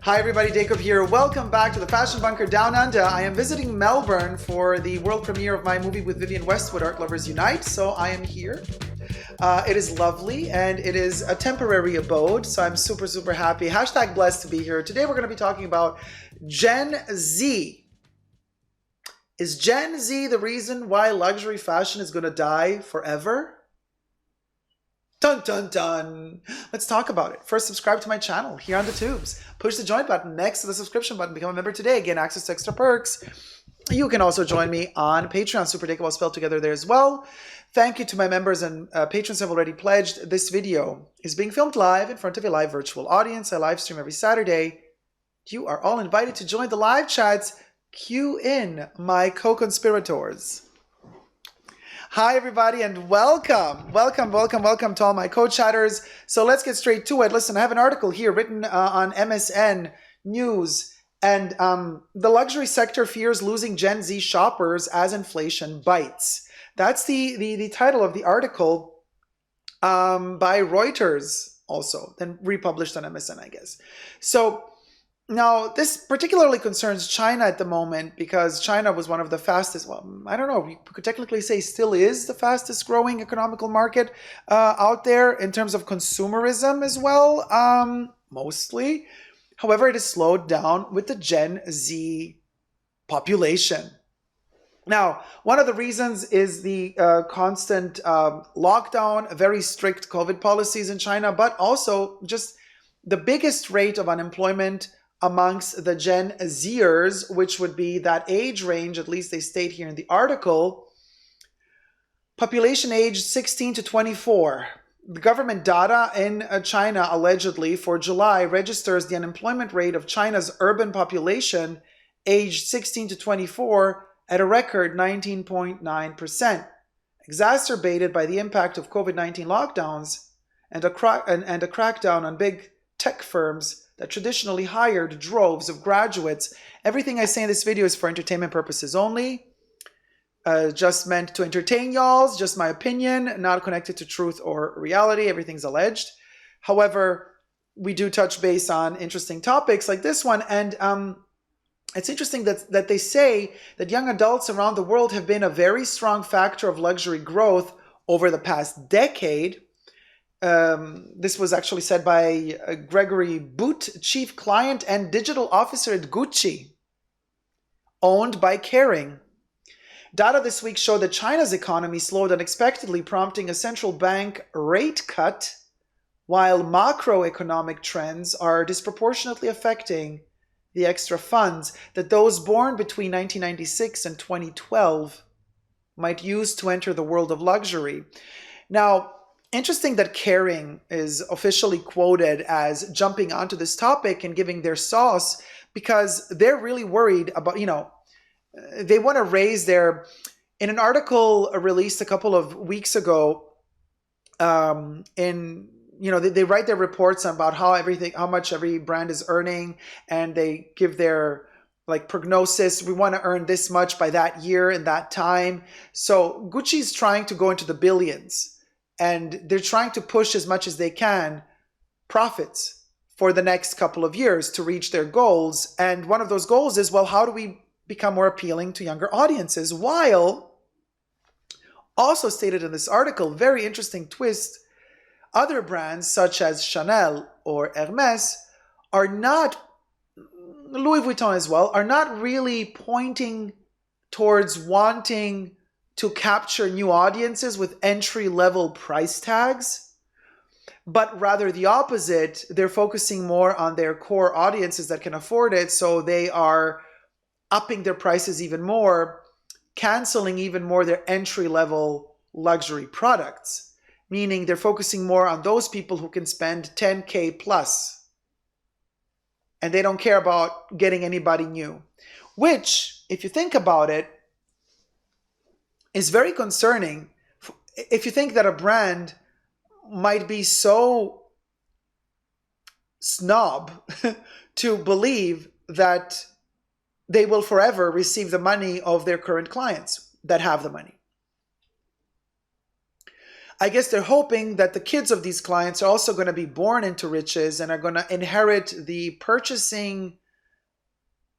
Hi everybody, Dacob here. Welcome back to the Fashion Bunker Down Under. I am visiting Melbourne for the world premiere of my movie with Vivienne Westwood, Art Lovers Unite. So I am here. It is lovely and it is a temporary abode. So I'm super happy. Hashtag blessed to be here. Today we're going to be talking about Gen Z. Is Gen Z the reason why luxury fashion is going to die forever? Dun dun dun! Let's talk about it. First, subscribe to my channel here on the tubes. Push the join button next to the subscription button. Become a member today. Gain access to extra perks. You can also join me on Patreon. superdacob spelled together there as well. Thank you to my members and patrons who have already pledged. This video is being filmed live in front of a live virtual audience. I live stream every Saturday. You are all invited to join the live chats. Cue in my co-conspirators. Hi everybody and welcome to all my co-chatters. So let's get straight to it. Listen, I have an article here written on MSN News, and the luxury sector fears losing Gen Z shoppers as inflation bites. That's the title of the article by Reuters, also then republished on MSN, I guess. So now, this particularly concerns China at the moment because China was one of the fastest, well, I don't know, we could technically say still is the fastest growing economical market out there in terms of consumerism as well, mostly. However, it has slowed down with the Gen Z population. Now, one of the reasons is the constant lockdown, very strict COVID policies in China, but also just the biggest rate of unemployment amongst the Gen Zers, which would be that age range, at least they state here in the article, population age 16 to 24. The government data in China allegedly for July registers the unemployment rate of China's urban population aged 16 to 24 at a record 19.9%, exacerbated by the impact of COVID-19 lockdowns and a crackdown on big tech firms that traditionally hired droves of graduates. Everything I say in this video is for entertainment purposes only. Just meant to entertain y'all, just my opinion, not connected to truth or reality. Everything's alleged. However, we do touch base on interesting topics like this one. And it's interesting that they say that young adults around the world have been a very strong factor of luxury growth over the past decade. This was actually said by Gregory Boot, Chief Client and Digital Officer at Gucci, owned by Kering. Data this week showed that China's economy slowed unexpectedly, prompting a central bank rate cut, while macroeconomic trends are disproportionately affecting the extra funds that those born between 1996 and 2012 might use to enter the world of luxury. Now, interesting that Kering is officially quoted as jumping onto this topic and giving their sauce because they're really worried about, they want to raise their, in an article released a couple of weeks ago, they write their reports about how much every brand is earning, and they give their prognosis. We want to earn this much by that year and that time. So Gucci's trying to go into the billions. And they're trying to push as much as they can profits for the next couple of years to reach their goals. And one of those goals is, well, how do we become more appealing to younger audiences? While also stated in this article, very interesting twist, other brands such as Chanel or Hermes are not, Louis Vuitton as well, are not really pointing towards wanting to capture new audiences with entry-level price tags, but rather the opposite. They're focusing more on their core audiences that can afford it, so they are upping their prices even more, canceling even more their entry-level luxury products, meaning they're focusing more on those people who can spend 10K plus, and they don't care about getting anybody new, which, if you think about it, is very concerning if you think that a brand might be so snob to believe that they will forever receive the money of their current clients that have the money. I guess they're hoping that the kids of these clients are also going to be born into riches and are going to inherit the purchasing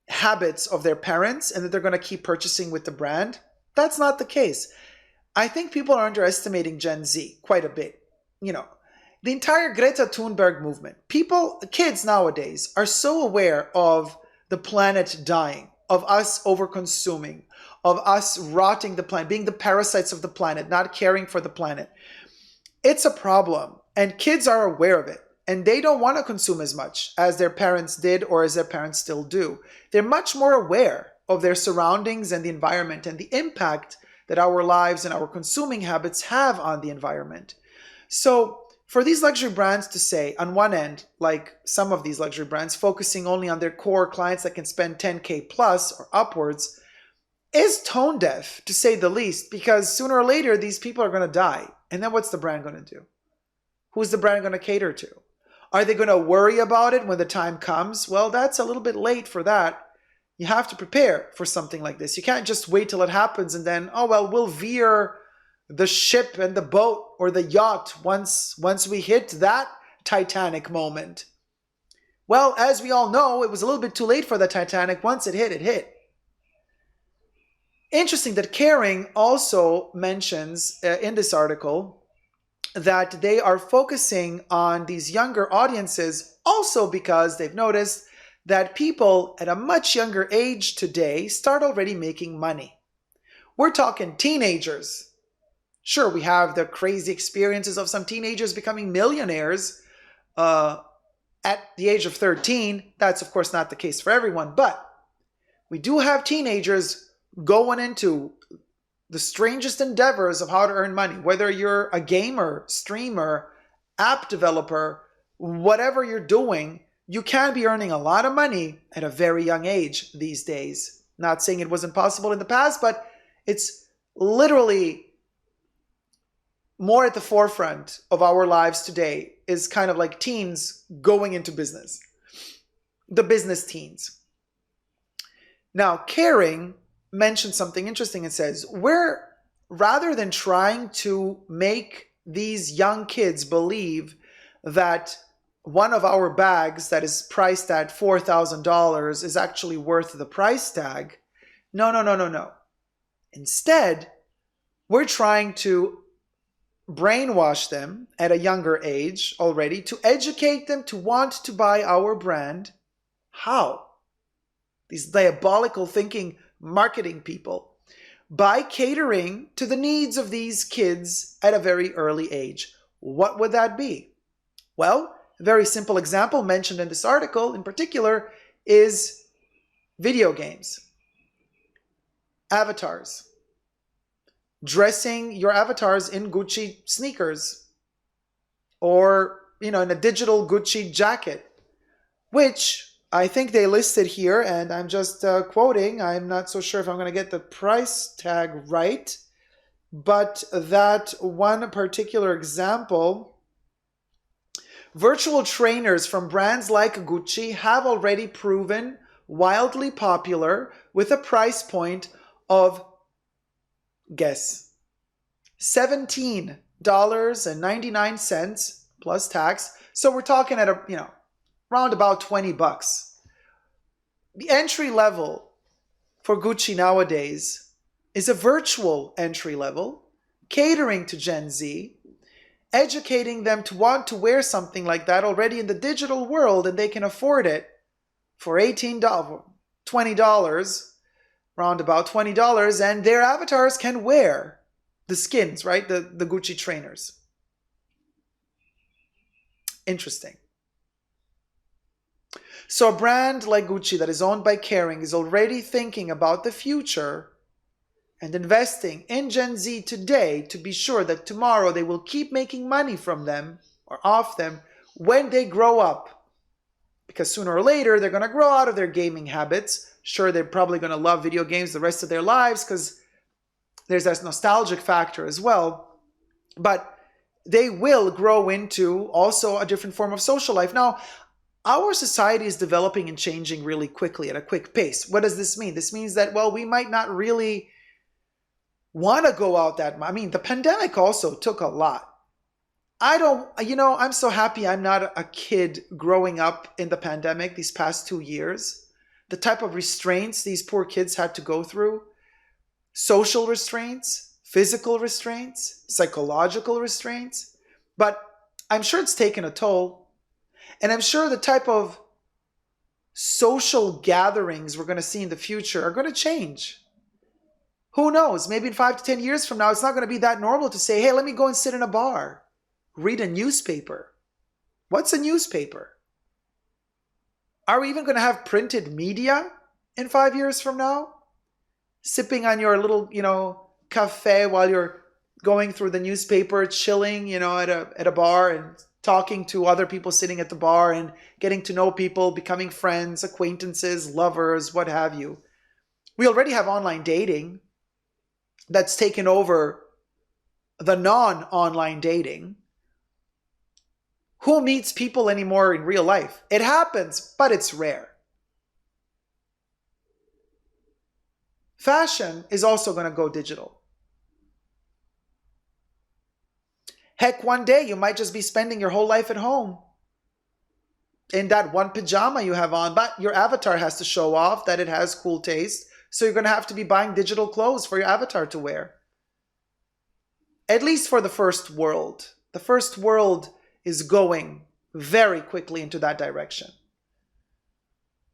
habits of their parents and that they're going to keep purchasing with the brand. That's not the case. I think people are underestimating Gen Z quite a bit. You know, the entire Greta Thunberg movement, kids nowadays are so aware of the planet dying, of us overconsuming, of us rotting the planet, being the parasites of the planet, not caring for the planet. It's a problem, and kids are aware of it, and they don't want to consume as much as their parents did or as their parents still do. They're much more aware of their surroundings and the environment and the impact that our lives and our consuming habits have on the environment. So for these luxury brands to say, on one end, like some of these luxury brands focusing only on their core clients that can spend 10K plus or upwards, is tone deaf, to say the least, because sooner or later these people are going to die. And then what's the brand going to do? Who's the brand going to cater to? Are they going to worry about it when the time comes? Well, that's a little bit late for that. You have to prepare for something like this. You can't just wait till it happens and then, oh, well, we'll veer the ship and the boat or the yacht once we hit that Titanic moment. Well, as we all know, it was a little bit too late for the Titanic. Once it hit, it hit. Interesting that Kering also mentions in this article that they are focusing on these younger audiences also because they've noticed that people at a much younger age today start already making money. We're talking teenagers. Sure, we have the crazy experiences of some teenagers becoming millionaires at the age of 13. That's, of course, not the case for everyone, but we do have teenagers going into the strangest endeavors of how to earn money, whether you're a gamer, streamer, app developer, whatever you're doing, you can be earning a lot of money at a very young age these days. Not saying it wasn't possible in the past, but it's literally more at the forefront of our lives today, is kind of like teens going into business. The business teens. Now, Kering mentioned something interesting. It says, rather than trying to make these young kids believe that one of our bags that is priced at $4,000 is actually worth the price tag. No. Instead, we're trying to brainwash them at a younger age already to educate them to want to buy our brand. How? These diabolical thinking marketing people. By catering to the needs of these kids at a very early age. What would that be? Well, a very simple example mentioned in this article in particular is video games. Avatars. Dressing your avatars in Gucci sneakers or, in a digital Gucci jacket, which I think they listed here, and I'm just quoting. I'm not so sure if I'm going to get the price tag right, but that one particular example, virtual trainers from brands like Gucci have already proven wildly popular with a price point of, guess, $17.99 plus tax. So we're talking at around about $20. The entry level for Gucci nowadays is a virtual entry level, catering to Gen Z, educating them to want to wear something like that already in the digital world, and they can afford it for $18, $20, around about $20, and their avatars can wear the skins, right? The Gucci trainers. Interesting. So a brand like Gucci that is owned by Kering is already thinking about the future and investing in Gen Z today to be sure that tomorrow they will keep making money from them or off them when they grow up. Because sooner or later, they're going to grow out of their gaming habits. Sure, they're probably going to love video games the rest of their lives because there's that nostalgic factor as well. But they will grow into also a different form of social life. Now, our society is developing and changing really quickly at a quick pace. What does this mean? This means that, well, we might not really want to go out that much. I mean, the pandemic also took a lot. I don't, I'm so happy I'm not a kid growing up in the pandemic these past 2 years. The type of restraints these poor kids had to go through, social restraints, physical restraints, psychological restraints. But I'm sure it's taken a toll. And I'm sure the type of social gatherings we're going to see in the future are going to change. Who knows? Maybe in 5 to 10 years from now, it's not going to be that normal to say, hey, let me go and sit in a bar, read a newspaper. What's a newspaper? Are we even going to have printed media in 5 years from now? Sipping on your little, cafe while you're going through the newspaper, chilling, at a bar and talking to other people sitting at the bar and getting to know people, becoming friends, acquaintances, lovers, what have you. We already have online dating that's taken over the non-online dating. Who meets people anymore in real life? It happens, but it's rare. Fashion is also going to go digital. Heck, one day you might just be spending your whole life at home in that one pajama you have on, but your avatar has to show off that it has cool taste. So you're going to have to be buying digital clothes for your avatar to wear. At least for the first world. The first world is going very quickly into that direction,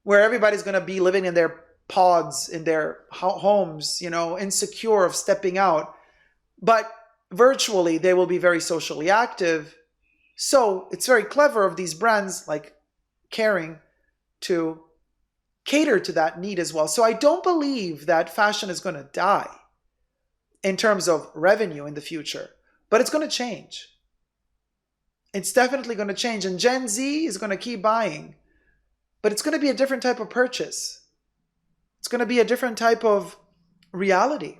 where everybody's going to be living in their pods, in their homes, insecure of stepping out. But virtually, they will be very socially active. So it's very clever of these brands like Kering to cater to that need as well. So I don't believe that fashion is going to die in terms of revenue in the future, but it's going to change. It's definitely going to change. And Gen Z is going to keep buying, but it's going to be a different type of purchase. It's going to be a different type of reality.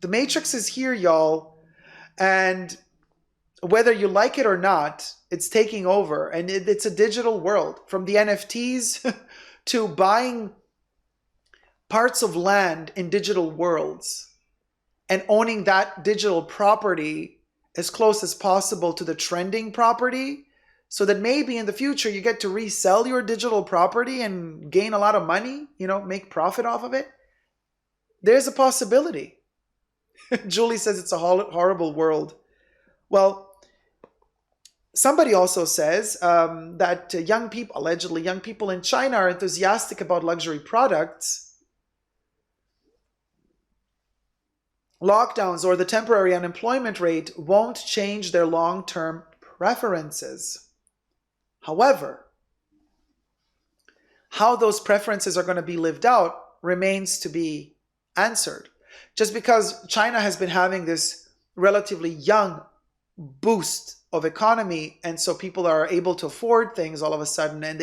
The Matrix is here, y'all. And whether you like it or not, it's taking over. And it's a digital world. From the NFTs to buying parts of land in digital worlds and owning that digital property as close as possible to the trending property, so that maybe in the future you get to resell your digital property and gain a lot of money, make profit off of it. There's a possibility. Julie says it's a horrible world. Well, somebody also says that allegedly young people in China are enthusiastic about luxury products. Lockdowns or the temporary unemployment rate won't change their long-term preferences. However, how those preferences are going to be lived out remains to be answered. Just because China has been having this relatively young boost of economy, and so people are able to afford things all of a sudden, and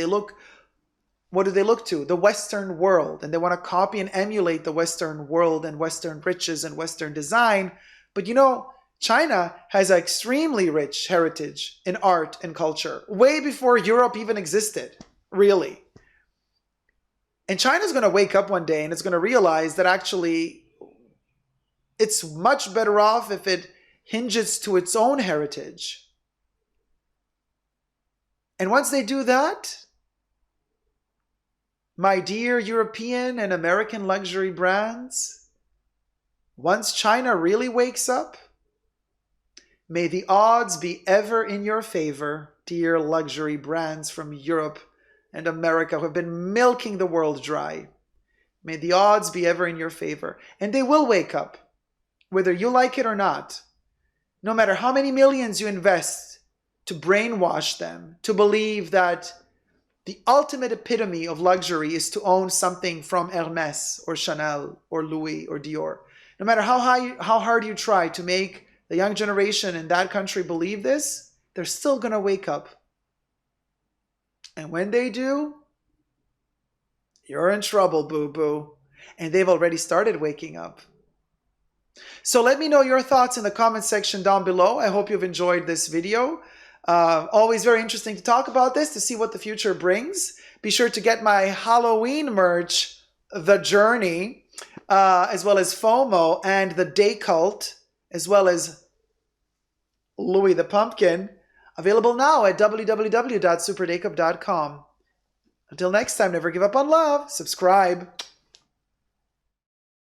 what do they look to? The Western world, and they want to copy and emulate the Western world and Western riches and Western design. But China has an extremely rich heritage in art and culture, way before Europe even existed, really. And China's going to wake up one day and it's going to realize that actually it's much better off if it hinges to its own heritage. And once they do that, my dear European and American luxury brands, once China really wakes up, may the odds be ever in your favor, dear luxury brands from Europe and America who have been milking the world dry. May the odds be ever in your favor. And they will wake up, whether you like it or not. No matter how many millions you invest to brainwash them, to believe that the ultimate epitome of luxury is to own something from Hermes or Chanel or Louis or Dior. No matter how hard you try to make the young generation in that country believe this, they're still going to wake up. And when they do, you're in trouble, boo-boo. And they've already started waking up. So let me know your thoughts in the comment section down below. I hope you've enjoyed this video. Always very interesting to talk about this, to see what the future brings. Be sure to get my Halloween merch, The Journey, as well as FOMO and the Dacob, as well as Louis the Pumpkin, available now at www.superdacob.com. Until next time, never give up on love. Subscribe.